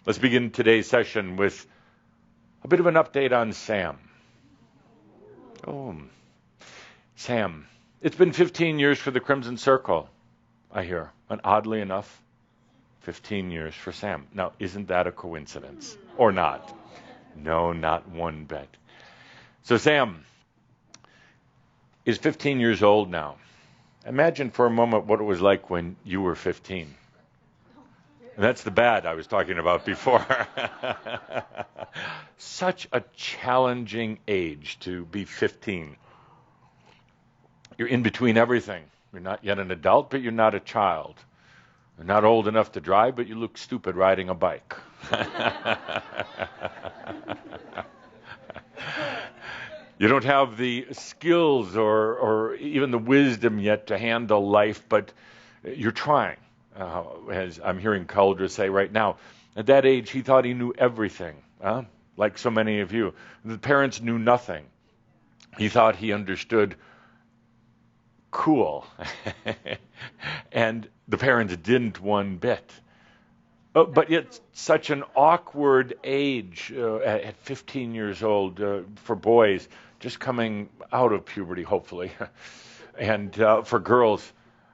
Let's begin today's session with a bit of an update on Sam. Oh, Sam. It's been 15 years for the Crimson Circle, I hear. And oddly enough, 15 years for Sam. Now, isn't that a coincidence? Or not? No, not one bit. So Sam is 15 years old now. Imagine for a moment what it was like when you were 15. And that's the bad I was talking about before. Such a challenging age to be 15. You're in between everything. You're not yet an adult, but you're not a child. You're not old enough to drive, but you look stupid riding a bike. You don't have the skills or even the wisdom yet to handle life, but you're trying. As I'm hearing Calder say right now, at that age, he thought he knew everything, like so many of you. The parents knew nothing. He thought he understood cool, and the parents didn't one bit. But yet, such an awkward age at 15 years old for boys, just coming out of puberty, hopefully, and for girls,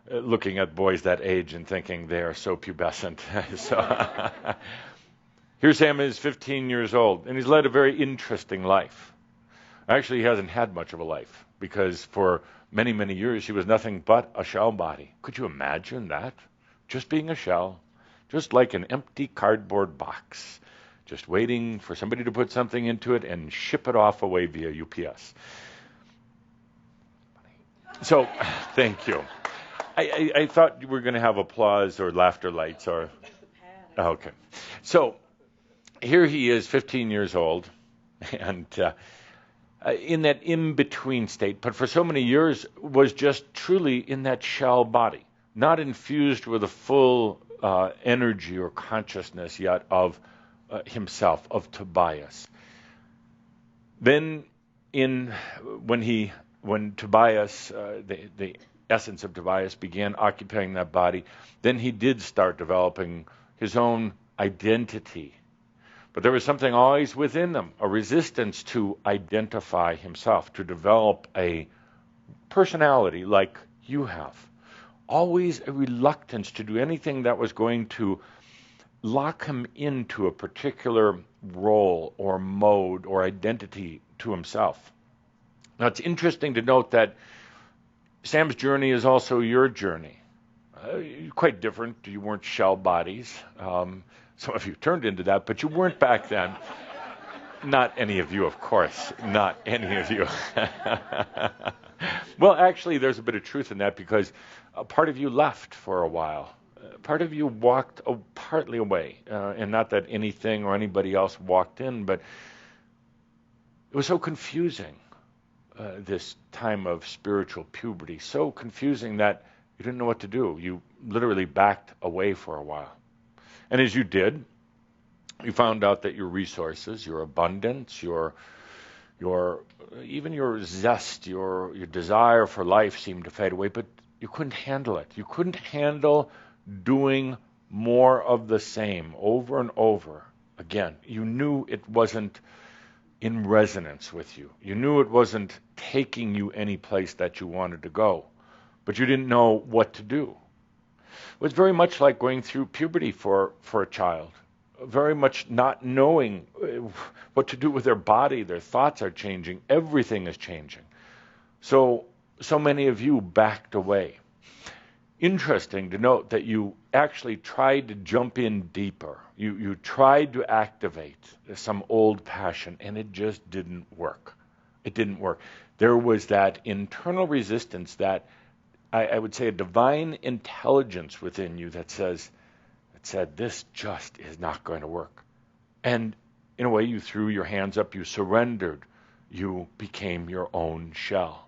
looking at boys that age and thinking they are so pubescent. So here Sam is 15 years old, and he's led a very interesting life. Actually, he hasn't had much of a life, because for many, many years, he was nothing but a shell body. Could you imagine that? Just being a shell, just like an empty cardboard box, just waiting for somebody to put something into it and ship it off away via UPS. So, thank you. I thought you were going to have applause or laughter lights or... Okay. So, here he is, 15 years old, and in that in-between state, but for so many years was just truly in that shell body, not infused with a full energy or consciousness yet of himself, of Tobias. Then, when Tobias, the essence of Tobias began occupying that body, then he did start developing his own identity. But there was something always within them, a resistance to identify himself, to develop a personality like you have. Always a reluctance to do anything that was going to lock him into a particular role or mode or identity to himself. Now, it's interesting to note that Sam's journey is also your journey. Quite different. You weren't shell bodies. Some of you turned into that, but you weren't back then. Not any of you, of course. Not any of you. Well, actually, there's a bit of truth in that, because a part of you left for a while. Part of you walked partly away. And not that anything or anybody else walked in, but it was so confusing. This time of spiritual puberty, so confusing that you didn't know what to do. You literally backed away for a while. And as you did, you found out that your resources, your abundance, even your zest, your desire for life seemed to fade away, but you couldn't handle it. You couldn't handle doing more of the same over and over again. You knew it wasn't in resonance with you. You knew it wasn't taking you any place that you wanted to go, but you didn't know what to do. It was very much like going through puberty for a child, very much not knowing what to do with their body. Their thoughts are changing. Everything is changing. So many of you backed away. Interesting to note that you actually tried to jump in deeper. You tried to activate some old passion, and it just didn't work. It didn't work. There was that internal resistance, that I would say a divine intelligence within you that said, this just is not going to work. And in a way, you threw your hands up, you surrendered, you became your own shell.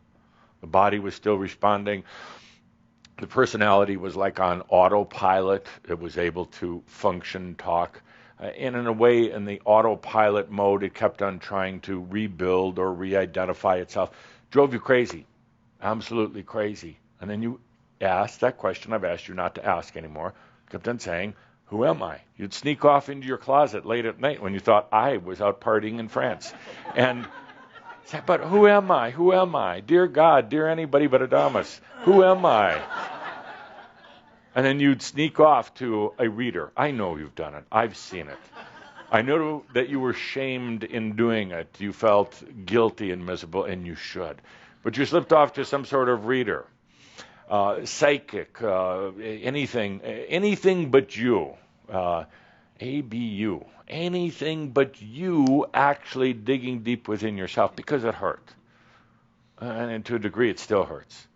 The body was still responding. The personality was like on autopilot. It was able to function, talk. And in a way, in the autopilot mode, it kept on trying to rebuild or re-identify itself. Drove you crazy. Absolutely crazy. And then you asked that question I've asked you not to ask anymore. Kept on saying, Who am I? You'd sneak off into your closet late at night when you thought I was out partying in France. And say, but who am I? Who am I? Dear God, dear anybody but Adamus, who am I? And then you'd sneak off to a reader. I know you've done it. I've seen it. I know that you were shamed in doing it. You felt guilty and miserable, and you should. But you slipped off to some sort of reader, psychic, anything but you, ABU, anything but you actually digging deep within yourself because it hurt. And to a degree, it still hurts.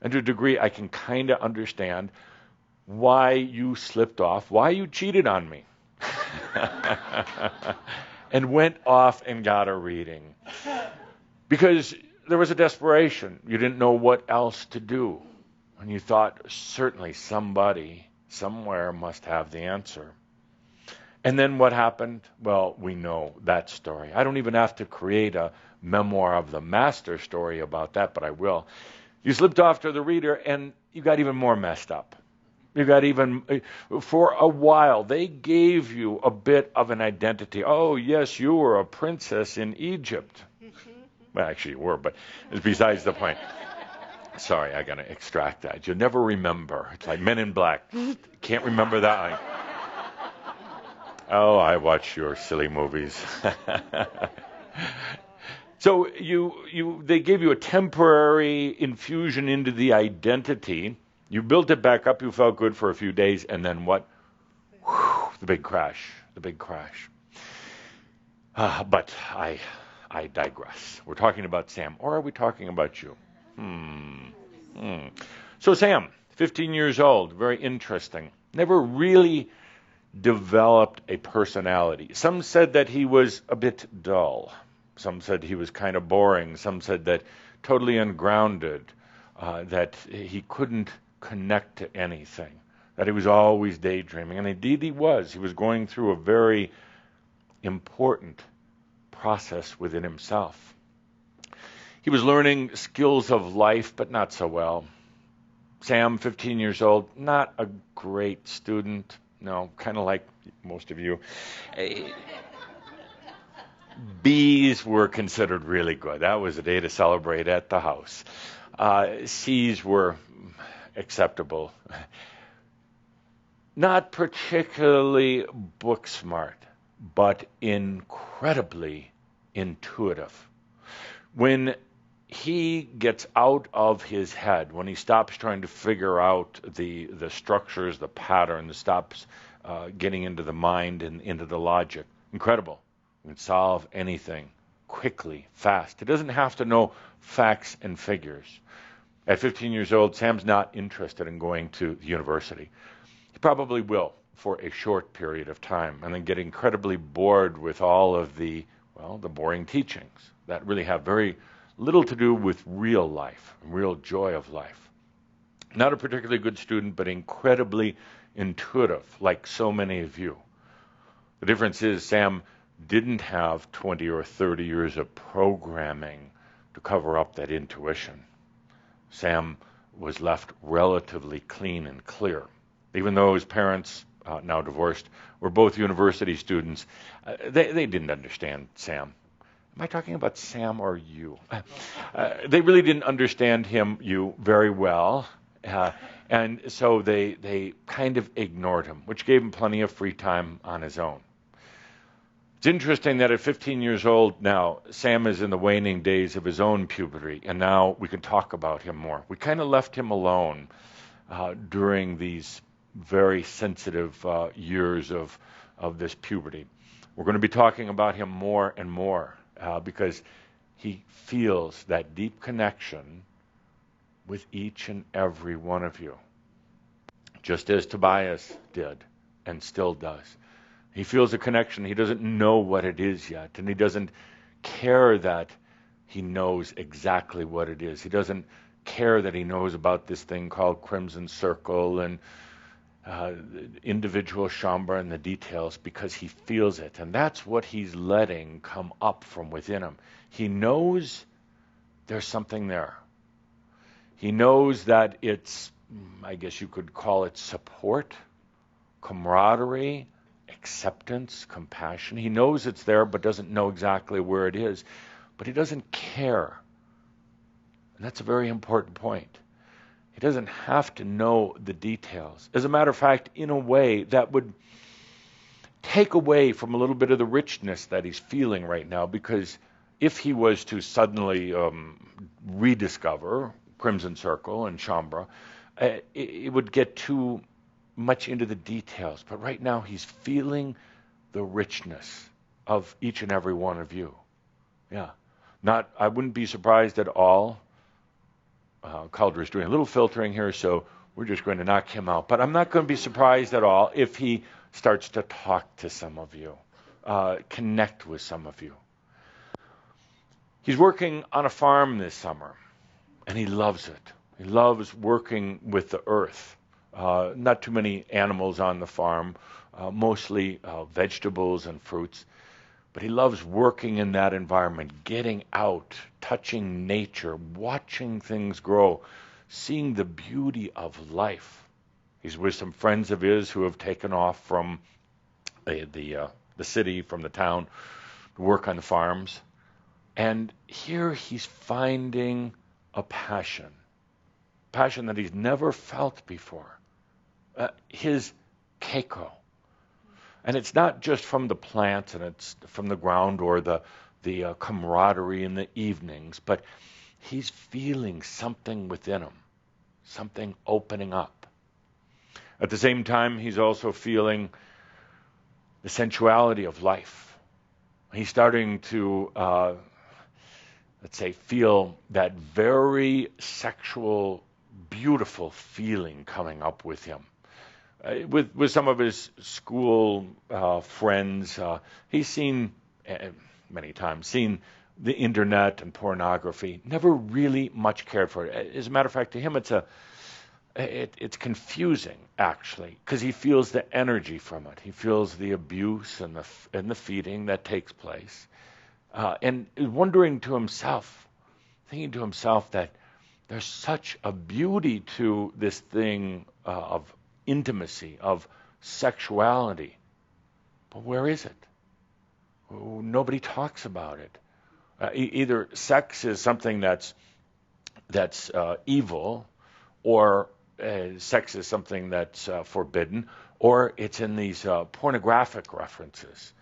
And to a degree, I can kind of understand why you slipped off, why you cheated on me. And went off and got a reading. Because there was a desperation. You didn't know what else to do. And you thought, certainly somebody, somewhere must have the answer. And then what happened? Well, we know that story. I don't even have to create a memoir of the master story about that, but I will. You slipped off to the reader and you got even more messed up. You got even, for a while, they gave you a bit of an identity. Oh, yes, you were a princess in Egypt. Well, actually you were, but it's besides the point. Sorry, I got to extract that. You'll never remember. It's like Men in Black. Can't remember that. Oh, I watch your silly movies. So they gave you a temporary infusion into the identity. You built it back up, you felt good for a few days, and then what? Whew, the big crash. But I digress. We're talking about Sam, or are we talking about you? So Sam, 15 years old, very interesting. Never really developed a personality. Some said that he was a bit dull. Some said he was kind of boring. Some said that totally ungrounded, that he couldn't connect to anything, that he was always daydreaming. And indeed he was. He was going through a very important process within himself. He was learning skills of life, but not so well. Sam, 15 years old, not a great student. No, kind of like most of you. B's were considered really good. That was a day to celebrate at the house. C's were acceptable. Not particularly book smart, but incredibly intuitive. When he gets out of his head, when he stops trying to figure out the structures, the pattern, stops getting into the mind and into the logic, incredible. He can solve anything quickly, fast. He doesn't have to know facts and figures. At 15 years old, Sam's not interested in going to the university. He probably will for a short period of time and then get incredibly bored with all of the boring teachings that really have very little to do with real life, real joy of life. Not a particularly good student, but incredibly intuitive, like so many of you. The difference is Sam didn't have 20 or 30 years of programming to cover up that intuition. Sam was left relatively clean and clear. Even though his parents, now divorced, were both university students, they didn't understand Sam. Am I talking about Sam or you? They really didn't understand you very well. And so they kind of ignored him, which gave him plenty of free time on his own. It's interesting that at 15 years old now, Sam is in the waning days of his own puberty, and now we can talk about him more. We kind of left him alone during these very sensitive years of this puberty. We're going to be talking about him more and more because he feels that deep connection with each and every one of you, just as Tobias did and still does. He feels a connection. He doesn't know what it is yet, and he doesn't care that he knows exactly what it is. He doesn't care that he knows about this thing called Crimson Circle and individual Shambra and the details, because he feels it, and that's what he's letting come up from within him. He knows there's something there. He knows that it's, I guess you could call it support, camaraderie, acceptance, compassion. He knows it's there, but doesn't know exactly where it is. But he doesn't care. And that's a very important point. He doesn't have to know the details. As a matter of fact, in a way that would take away from a little bit of the richness that he's feeling right now, because if he was to suddenly rediscover Crimson Circle and Shaumbra, it would get too much into the details. But right now he's feeling the richness of each and every one of you. Yeah. I wouldn't be surprised at all. Calder's doing a little filtering here, so we're just going to knock him out. But I'm not going to be surprised at all if he starts to talk to some of you, connect with some of you. He's working on a farm this summer, and he loves it. He loves working with the earth. Not too many animals on the farm, mostly vegetables and fruits. But he loves working in that environment, getting out, touching nature, watching things grow, seeing the beauty of life. He's with some friends of his who have taken off from the city, from the town, to work on the farms. And here he's finding a passion that he's never felt before. His keiko. And it's not just from the plants and it's from the ground or the camaraderie in the evenings, but he's feeling something within him, something opening up. At the same time, he's also feeling the sensuality of life. He's starting to, let's say, feel that very sexual, beautiful feeling coming up with him. With some of his school friends, he's seen many times the internet and pornography. Never really much cared for it. As a matter of fact, to him, it's confusing actually, because he feels the energy from it. He feels the abuse and the feeding that takes place, and thinking to himself that there's such a beauty to this thing of intimacy, of sexuality. But where is it? Oh, nobody talks about it. Either sex is something that's evil, or sex is something that's forbidden, or it's in these pornographic references.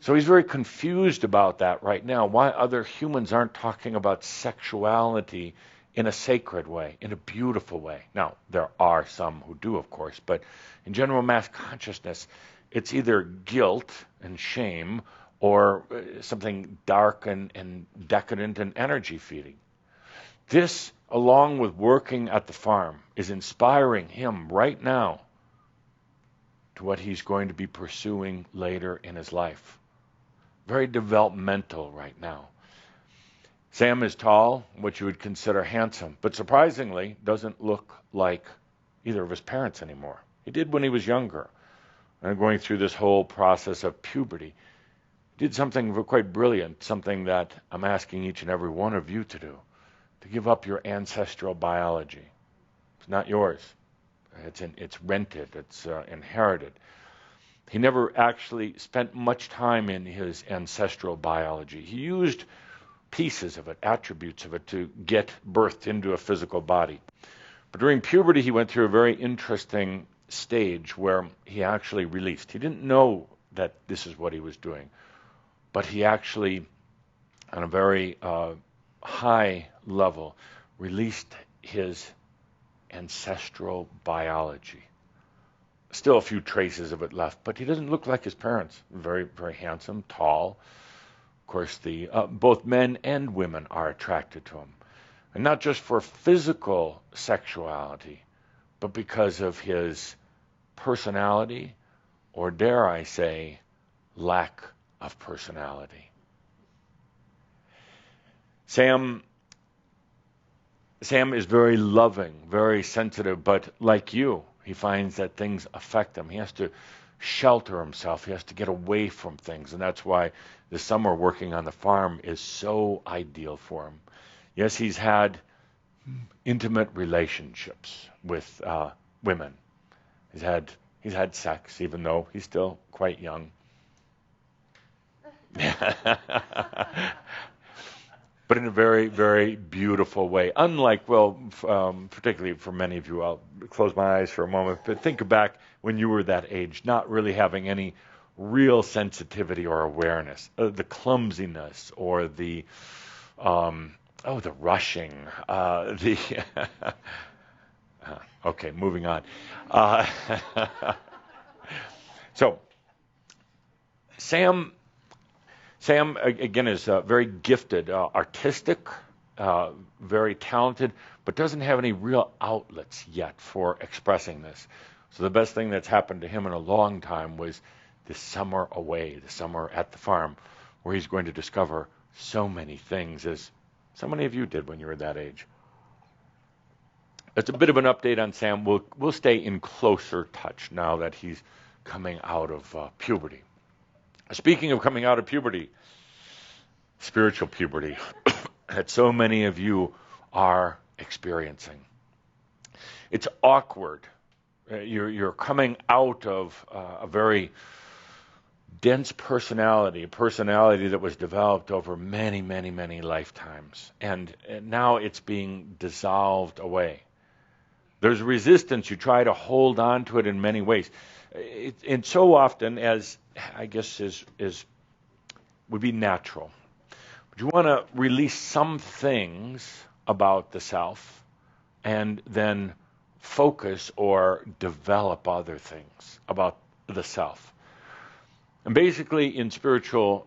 So he's very confused about that right now, why other humans aren't talking about sexuality in a sacred way, in a beautiful way. Now, there are some who do, of course, but in general mass consciousness, it's either guilt and shame or something dark and decadent and energy feeding. This, along with working at the farm, is inspiring him right now to what he's going to be pursuing later in his life. Very developmental right now. Sam is tall, what you would consider handsome, but surprisingly doesn't look like either of his parents anymore. He did when he was younger, and going through this whole process of puberty. He did something quite brilliant, something that I'm asking each and every one of you to do, to give up your ancestral biology. It's not yours. It's rented, it's inherited. He never actually spent much time in his ancestral biology. He used pieces of it, attributes of it, to get birthed into a physical body. But during puberty, he went through a very interesting stage where he actually released. He didn't know that this is what he was doing, but he actually, on a very high level, released his ancestral biology. Still a few traces of it left, but he doesn't look like his parents. Very, very handsome, tall. Of course, both men and women are attracted to him. And not just for physical sexuality, but because of his personality, or dare I say, lack of personality. Sam is very loving, very sensitive, but like you, he finds that things affect him. He has to shelter himself. He has to get away from things, and that's why the summer working on the farm is so ideal for him. Yes, he's had intimate relationships with women. He's He's had sex, even though he's still quite young. But in a very, very beautiful way. Unlike, particularly for many of you, I'll close my eyes for a moment, but think back when you were that age, not really having any real sensitivity or awareness. The clumsiness or the rushing, okay, moving on. So, Sam again is very gifted, artistic, very talented, but doesn't have any real outlets yet for expressing this. So the best thing that's happened to him in a long time was this summer away, the summer at the farm, where he's going to discover so many things, as so many of you did when you were that age. It's a bit of an update on Sam. We'll stay in closer touch now that he's coming out of puberty. Speaking of coming out of puberty, spiritual puberty, that so many of you are experiencing. It's awkward. You're coming out of a very dense personality, a personality that was developed over many, many, many lifetimes. And now it's being dissolved away. There's resistance. You try to hold on to it in many ways. And so often, as I guess would be natural, but you want to release some things about the self and then focus or develop other things about the self. And basically in spiritual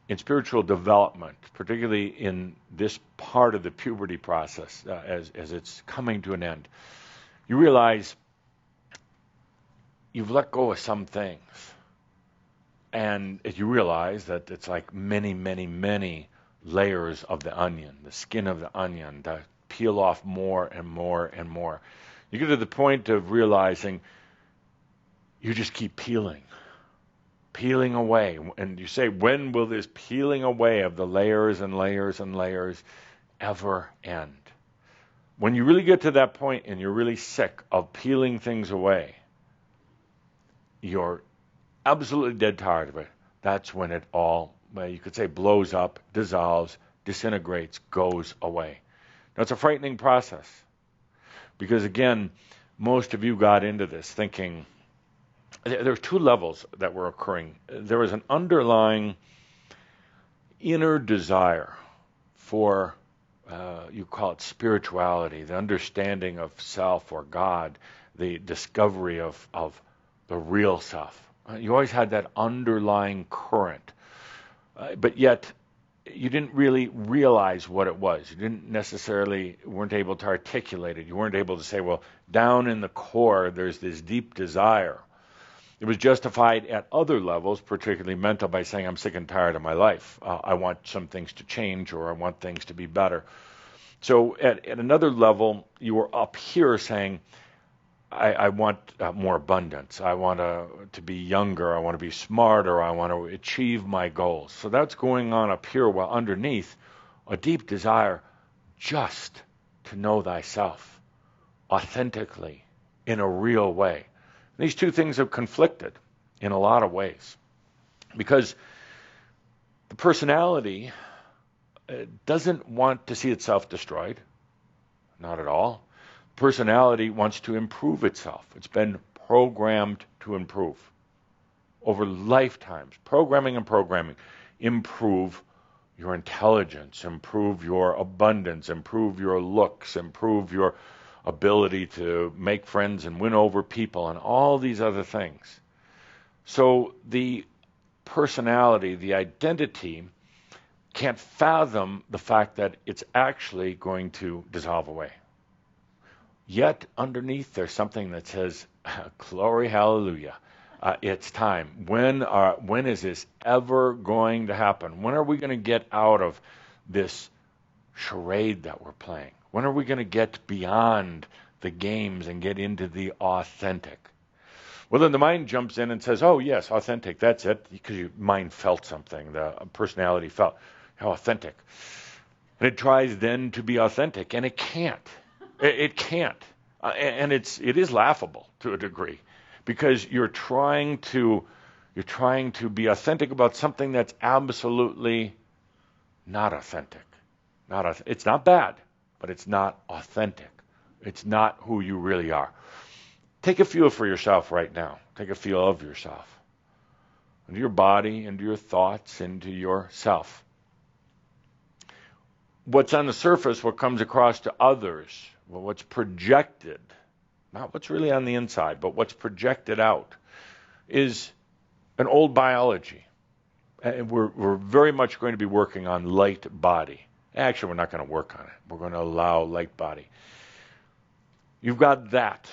development, particularly in this part of the puberty process, as it's coming to an end, you realize you've let go of some things. And you realize that it's like many, many, many layers of the onion, the skin of the onion, that peel off more and more and more. You get to the point of realizing you just keep peeling away. And you say, when will this peeling away of the layers and layers and layers ever end? When you really get to that point and you're really sick of peeling things away, you're absolutely dead tired of it. That's when it all, you could say, blows up, dissolves, disintegrates, goes away. Now, it's a frightening process because, again, most of you got into this thinking there were two levels that were occurring. There was an underlying inner desire for, you call it spirituality, the understanding of self or God, the discovery of the real self. You always had that underlying current, but yet you didn't really realize what it was. You weren't able to articulate it. You weren't able to say, well, down in the core, there's this deep desire. It was justified at other levels, particularly mental, by saying, I'm sick and tired of my life. I want some things to change, or I want things to be better. So at another level, you were up here saying, I want more abundance. I want to be younger. I want to be smarter. I want to achieve my goals. So that's going on up here, while underneath, a deep desire just to know thyself authentically, in a real way. These two things have conflicted in a lot of ways, because the personality doesn't want to see itself destroyed. Not at all. Personality wants to improve itself. It's been programmed to improve over lifetimes. Programming. Improve your intelligence, improve your abundance, improve your looks, improve your ability to make friends and win over people, and all these other things. So the personality, the identity, can't fathom the fact that it's actually going to dissolve away. Yet underneath there's something that says, glory, hallelujah, it's time. When is this ever going to happen? When are we going to get out of this charade that we're playing? When are we going to get beyond the games and get into the authentic? Well, then the mind jumps in and says, oh, yes, authentic, that's it, because your mind felt something, the personality felt, how authentic. And it tries then to be authentic, and it can't. It can't. And it is laughable to a degree, because you're trying to be authentic about something that's absolutely not authentic. It's not bad, but it's not authentic. It's not who you really are. Take a feel for yourself right now. Take a feel of yourself, into your body, into your thoughts, into yourself. What's on the surface, what comes across to others, well, what's projected, not what's really on the inside, but what's projected out, is an old biology. And we're very much going to be working on light body. Actually, we're not going to work on it. We're going to allow light body. You've got that.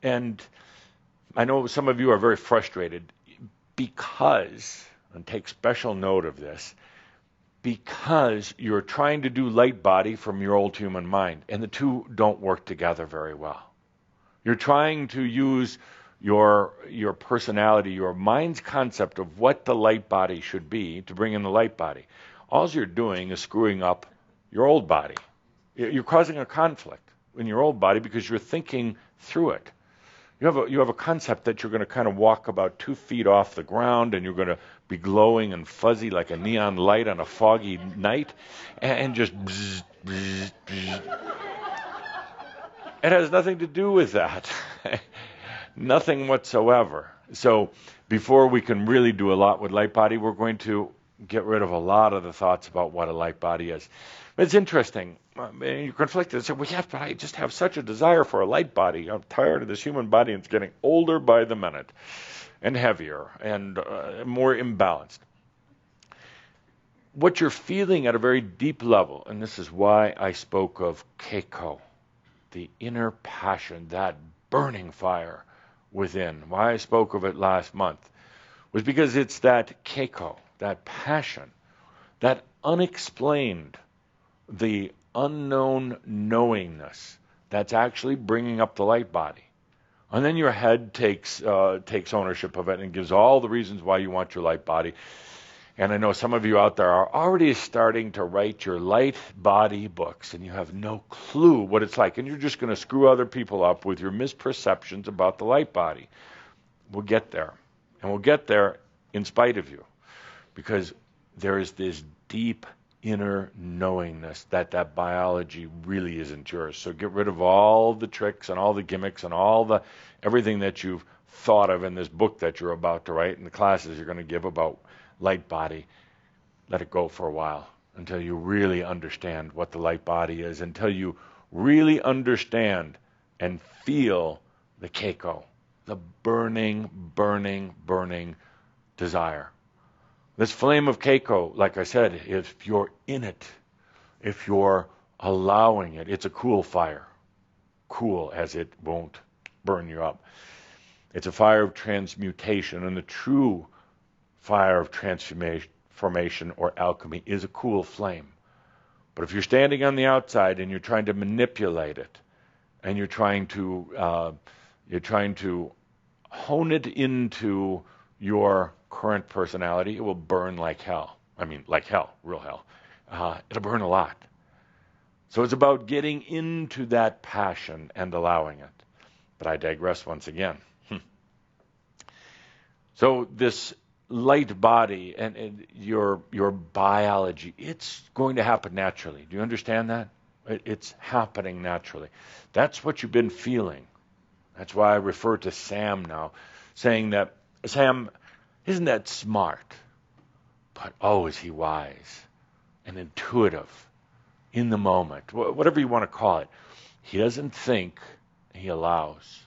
And I know some of you are very frustrated because, and take special note of this, because you're trying to do light body from your old human mind, and the two don't work together very well. You're trying to use your personality, your mind's concept of what the light body should be to bring in the light body. All you're doing is screwing up your old body. You're causing a conflict in your old body because you're thinking through it. You have a concept that you're going to kind of walk about 2 feet off the ground, and you're going to be glowing and fuzzy like a neon light on a foggy night, and just bzz, bzz, bzz. It has nothing to do with that. Nothing whatsoever. So before we can really do a lot with light body, we're going to get rid of a lot of the thoughts about what a light body is. It's interesting. You're conflicted. So, well, yeah, but I just have such a desire for a light body. I'm tired of this human body, and it's getting older by the minute, and heavier, and more imbalanced. What you're feeling at a very deep level, and this is why I spoke of keiko, the inner passion, that burning fire within, why I spoke of it last month, was because it's that keiko, that passion, that unexplained, the unknown knowingness that's actually bringing up the light body. And then your head takes ownership of it and gives all the reasons why you want your light body. And I know some of you out there are already starting to write your light body books, and you have no clue what it's like. And you're just going to screw other people up with your misperceptions about the light body. We'll get there. And we'll get there in spite of you, because there is this deep inner knowingness that biology really isn't yours. So get rid of all the tricks and all the gimmicks and everything that you've thought of in this book that you're about to write and the classes you're going to give about light body. Let it go for a while until you really understand what the light body is, until you really understand and feel the keiko, the burning, burning, burning desire. This flame of keiko, like I said, if you're in it, if you're allowing it, it's a cool fire. Cool as it won't burn you up. It's a fire of transmutation, and the true fire of transformation or alchemy is a cool flame. But if you're standing on the outside and you're trying to manipulate it, and you're trying to hone it into your current personality, it will burn like hell. I mean, like hell, real hell. It'll burn a lot. So it's about getting into that passion and allowing it. But I digress once again. So this light body and your biology, it's going to happen naturally. Do you understand that? It's happening naturally. That's what you've been feeling. That's why I refer to Sam now, saying that, Sam, isn't that smart? But oh, is he wise and intuitive in the moment, whatever you want to call it. He doesn't think, he allows.